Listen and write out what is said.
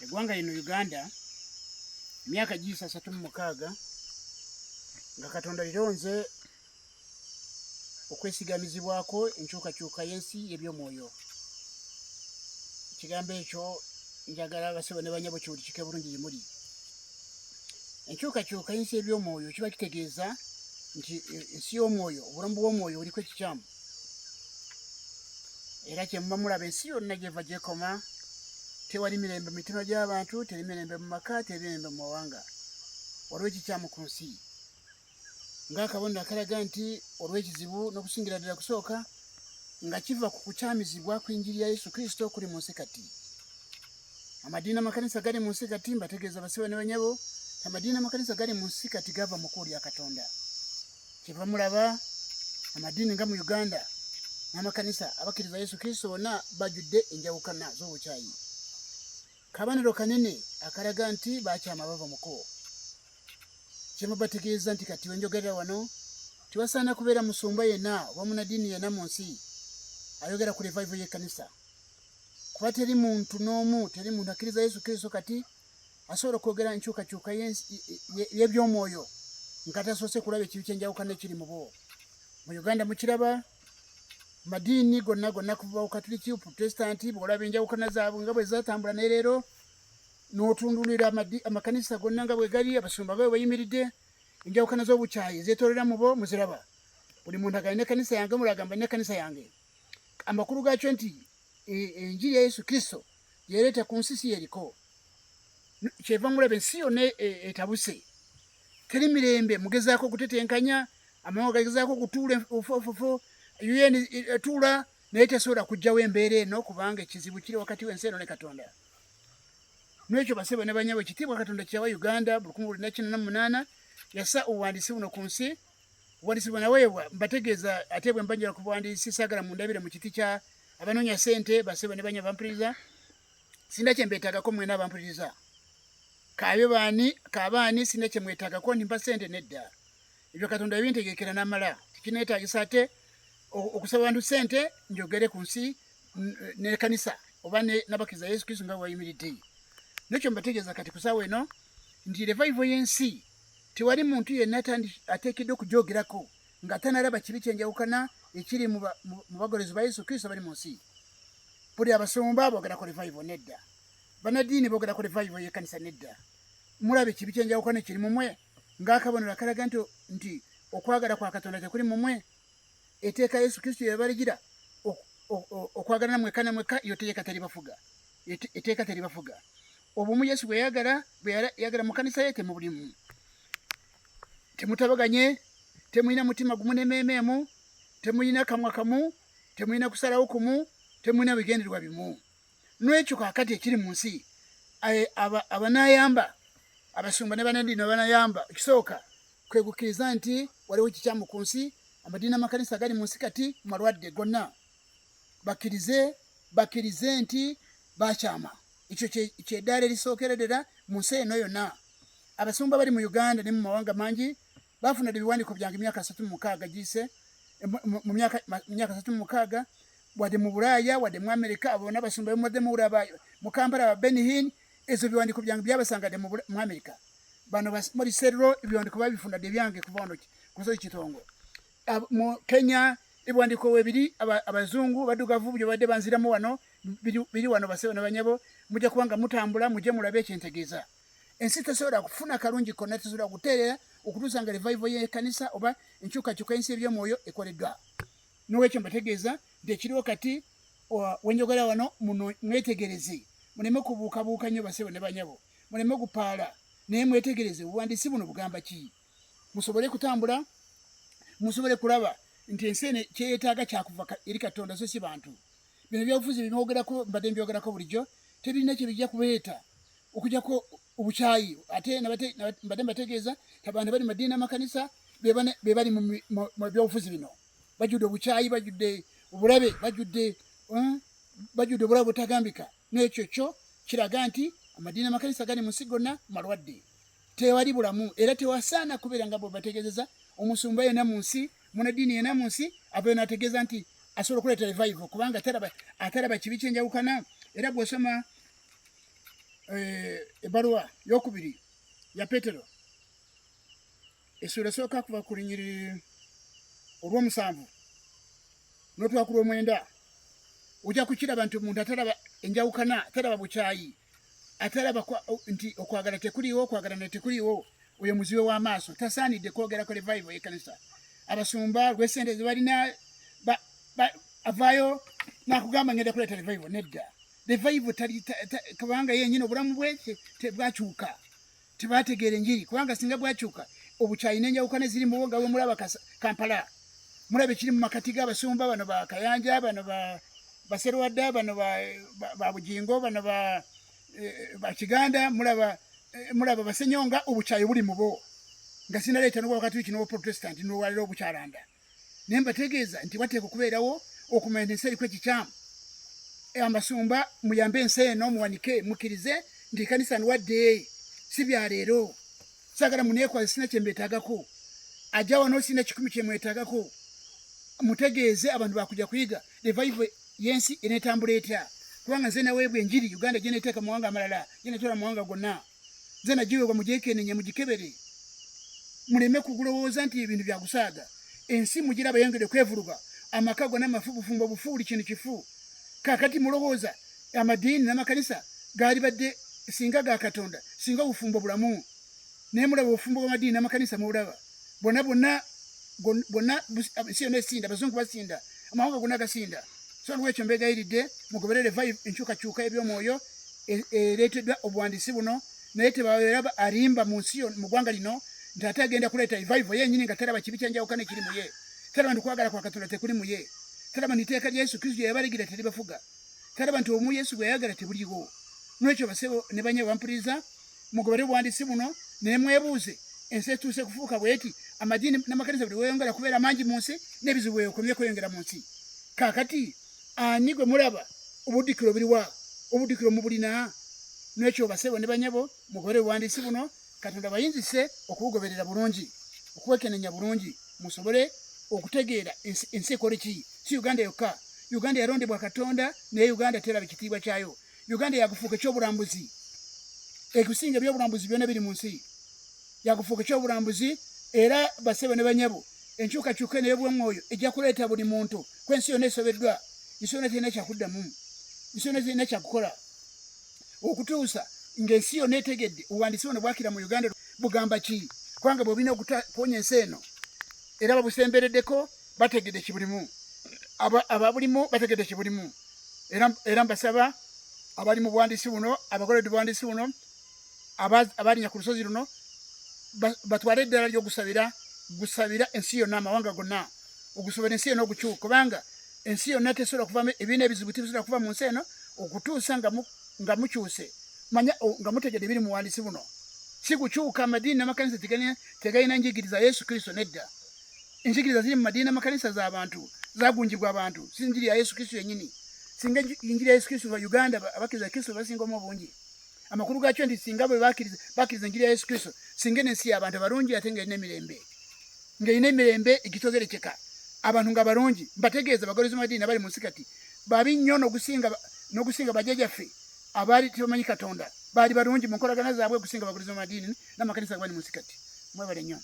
eggwanga lino Uganda emyaka giyisa 36 nga Katonda lironze okwesigamizibwako enkyukakyuka y'ensi y'ebyomwoyo. Ekigambo ekyo njagala abasebo ne banyabo kiwulikike bulungi gimuli. Enkyukakyuka y'ensi y'ebyomwoyo kiba kitegeeza nti ensi y'omwoyo, obulamu bw'omwoyo buliko ekikyamu. Era kyemuba mulaba ensi yonna gyeva gyekoma, tewali mirembe mu mitima gy'abantu, teri mirembe mu maka, teri mirembe mu mawanga. Waliwo ekikyamu ku nsi. Ng'akabonero akalaga nti olw'ekizibu n'okusingira ddala kusooka nga kiva ku kukyamizibwa kw'enjiri ya Yesu Kristo kuli mu nsi kati. Amadiini amakanisa gali mu nsi kati mbategeeza abasibe ne banyabo, amadiini amakanisa gali mu nsi kati gava mu kuulya Katonda. Kyeva mulaba amadiini nga mu Uganda n'amakanisa abakkiriza Yesu Kristo bonna bajjudde enjawukana z'obukyayi. Kabonero kanene akalaga nti baakyama bava muko. Kyema bategeeza nti kati wenjogerera wano tiwasaana kubeera musumba yenna oba munadiini yenna mu nsi ayogera ku revival y'ekkanisa. Kuba teri muntu n'omu, teri muntu akkiriza Yesu Kristo kati asobola okwogera enkyukakyuka y'ebyomwoyo nga tasoose kulaba ekibi ky'enjawukana ekiri mu bo. Mu Uganda mukiraba madiini gonna kuva ku Katuliki, Protestanti, bw'olaba enjawukana zaabwe nga bwe zaatambula ne leero n'otundulira amakanisa gonna nga bwe gali, abasumba nga bwe bayimiridde, enjawukana z'obukyayi zeetoolera mu bo muziraba. Buli muntu agalina ekkanisa yange, mulagamba alina ekkanisa yange. Amakulu gaakyo nti enjiri ya Yesu Kristo yeereeta ku nsi si yeriko. Kyeva mulaba ensi yonna etabuse. Teri mirembe, mugezaako okutetenkanya, amawanga gagezaako okutuula ofofofo, UN etuula naye tesobola kuggyawo embeera eno kubanga ekizibu kiri wakati w'ensi eno ne Katonda. N'ekyo basebo ne banyabo ekitiibwa Katonda kyawa Uganda 1948 yassa obuwandiisi buno ku nsi. Obuwandiisi buno naweebwa mbategeeza ate bwe mbanjira ku buwandiisi saagala mundabire mu kiti kya abanoonya ssente basebo ne banyabo bampuliriza. Sinda kye mbeetaagako mwena abampuliriza. Kaabaani sinda kye mwetaagako nimba ssente nedda. Ebyo Katonda ebintegekera n'amala. Tikineetaagisa ate okusaba abantu ssente njogere ku nsi n'ekkanisa oba n'abakkiriza Yesu Kristo nga bw'ayimiridde. N'ekyo mbategeeza kati ku ssaawa eno nti revival y'ensi tewali muntu yenna ateekeddwa okugyogerako nga tanalaba kibi ky'enjawukana ekiri mu bagolozi ba Yesu Kristo bali mu nsi. Buli abasumba boogera ku revival nedda. Banadiini boogera ku revival y'ekkanisa nedda. Mulaba ekibi ky'enjawukana ekiri mu mmwe ng'akabonero akalaga nti okwagala kwa Katonda tekuli mu mmwe. Eteeka Yesu Kristo yabaligira okwagala mwekka na mwekka iyo teeka teribafuga. Eteeka teribafuga. Obumu Yesu bwe yagala mu kanisa ye temubulimu. Temutabaganye, temulina mutima gumu n'emmeeme, temulina kamwa kamu, temulina kusalawo kumu, temulina bigendererwa bimu. N'ekyo kaakati ekiri mu nsi abanaayamba abasumba ne banadiini banayamba ekisooka kwe kukkiriza nti waliwo ekikyamu ku nsi. Amadiini amakanisa gali mu nsi kati malwadde gonna. Bakkirize nti baakyama. Ekyo kyeddaala erisookeredera mu nsi eno yonna. Abasumba bali mu Uganda ne mu mawanga mangi baafuna ebiwandiiko byange emyaka 36 giyise, mu myaka 36 wadde mu Bulaaya wadde mu Amerika. Abo bonna abasumba bemuwadde mu Kampala Benny Hinn, ezo ebiwandiiko byange byabasangadde mu Amerika. Bano Morris Serro ebiwandiiko babifuna dde byange kuva wano ku nsozi Kitongo. Mu Kenya ebiwandiiko webiri abazungu baddugavu bye badde banziramu wano biri wano basebo ne banyabo. Mujja kubanga mutambula mujje mulabe ekyentegeeza. Ensi tesobola kufuna kalungi konna, tesobola kuteerera okutuusa nga revival y'ekkanisa oba enkyukakyuka y'ensi y'ebyomwoyo ekoleddwa. N'olwekyo mbategeeza nti ekiriwo kati wenjogera wano muno mwetegereze, muleme kubuukabuuka nnyo basebo ne banyabo, muleme gupaala naye mwetegereze obuwandiisi buno bugamba ki. Musobole kutambula, musobole kulaba nti ensi eno kyeyeetaaga kyakuva eri Katonda so si bantu. Bino byobufuzi bimwogerako mbadde mbyogerako bulijjo tebirina kye bijja kubeeta okugyako obukyayi. Ate mbadde mbategeeza abantu bali madiini amakanisa be bali mu byobufuzi bino bajjudde obukyayi, bajjudde obulabe, bajjudde obulabe butagambika. N'ekyo kyo kiraga nti amadiini amakanisa gali mu nsi gonna malwadde. Tewali bulamu era tewasaana kubeera nga bwe bategeezeza omusumba yenna mu nsi, munadiini yenna mu nsi abeera n'ategeeza nti asobola okuleeta revival kubanga atalaba kibi ky'enjawukana. Era bw'osoma ebbaluwa yokubiri ya Petero essula esooka kuva ku lunyiriri olw'omusanvu n'otwakula omwenda ojja kukiraba nti omuntu atalaba enjawukana atalaba bukyayi atalaba nti okwagala tekuliwo okwagalana tekuliwo oyo muzibe w'amaaso tasaanidde kwogerako revival y'ekkanisa abasumba lw'essente ze balina avaayo n'akugamba ngenda kuleeta revival nedda revival kubanga yennyini obulamu bwe tebwakyuka tebategeera enjiri kubanga singa bwakyuka obukyayi n'enjawukana eziri muwo nga bwe mulaba Kampala mulaba ekiri mu makati g'abasumba bano ba Kayanja bano baserwadda bano ba Bujingo bano ba Kiganda mulaba Basenyonga obukyayi buli mubo nga sinaleeta n'obwa Katoliki n'obwa Protestant n'olwaliro obukyalanda naye mbategeeza nti wateeka okubeerawo okumanya ensi eriko ekikyamu amasumba muyambe ensi eno muwanike mukkirize nti ekkanisa nwadde si bya leero saagala muneekwaze sina kye mbeetaagako ajja wano sina 10 kye mwetaagako mutegeeze abantu bakujja kuyiga revival y'ensi eneetambula etya kubanga nze naweebwa enjiri Uganda gye neeteeka mu mawanga amalala gye neetwala mu mawanga gonna nze nagiweebwa mugyekenenye mugikebere muleme kugulowooza nti ebintu byagusaaga ensi mugiraba yongere kwevuluga amaka gonna amafu bufumbo bufuuli kintu kifu kakati mulowooza amadiini n'amakanisa gaali badde singa ga Katonda singa bufumbo bulamu naye mulaba obufumbo bw'amadiini n'amakanisa mulaba bonna ensi yonna esinda abazungu basinda amawanga gonna gasinda so lwekyo mbegayiridde mugobere revival enkyukakyuka eby'omwoyo ereeteddwa obuwandiisi buno naye tebabeera alimba mu nsi mu ggwanga lino nti ate agenda kuleeta revival yennyini nga talaba kibi kyanjawukana ekiri mu ye talaba nti kwagala kwa Katonda tekuli mu ye talaba nti iteeka lya Yesu Kristo yabaligira teribafuga talaba nti omu Yesu bwe yayagala tebuliwo n'ekyo basebo ne banye bampuliriza mugobere obuwandiisi buno ne mwebuuze ensi etuuse kufuuka bweti amadiini n'amakanisa buli weyongera kubeera mangi mu nsi n'ebizibu weekomye kweyongera mu nsi kaakati ani gwe mulaba obuddukiro buliwa obuddukiro mubulina n'ekyo basebo ne banyabo mugobere obuwandiisi buno Katonda bayinzise okubugoberera bulungi okuwekenenya bulungi musobole okutegeera ensi ekole ki si Uganda yokka Uganda yarondebwa Katonda naye Uganda teraba ekitiibwa kyayo Uganda yagufuuka ekyobulambuzi ekusinga ebyobulambuzi byonna biri mu nsi yagufuuka ekyobulambuzi era basebe ne banyabo enkyukakyuka n'ey'obwomwoyo ejja kuleeta buli muntu kwensi yonna esobeddwa ensi yonna terina kyakuddamu ensi yonna terina kyakukola okutuusa ng'ensi yonna etegedde obuwandiisi buno bwakira mu Uganda bugamba ki kubanga bw'obina okuponya ensi eno era babusembereddeko bategedde kibulimu ababulimu bategedde kibulimu era mbasaba abali mu buwandiisi buno abakoledde buwandiisi buno abalinya ku lusozi luno batwale eddala ly'ogusabira ensi yonna amawanga gonna ogusobera ensi yonna okukyuka kubanga ensi yonna tesobola kuvamu ebiina ebizibu tebisobola kuva mu nsi eno okutuusa nga mukyuse manya nga mutegedde biri mu buwandiisi buno si kukyuka amadiini n'amakanisa tegalina njigiriza Yesu Kristo nedda enjigiriza ziri mu madiini n'amakanisa z'abantu zagunjibwa abantu si njiri ya Yesu Kristo yennyini singa njiri ya Yesu Kristo ba Uganda abakkiriza Kristo basingamu obungi amakulu gaakyo nti singa bwe bakkiriza njiri ya Yesu Kristo singa n'ensi y'abantu abalungi ate ng'erina emirembe egitogerekeka abantu nga balungi mbategeeza bagolozi madiini abali mu nsi kati babi nnyo n'okusinga bajjajjaffe abaali tebamanyi Katonda baali balungi mu nkolagana zaabwe okusinga bagolozi madiini n'amakanisa bali mu nsi kati mwebale nnyo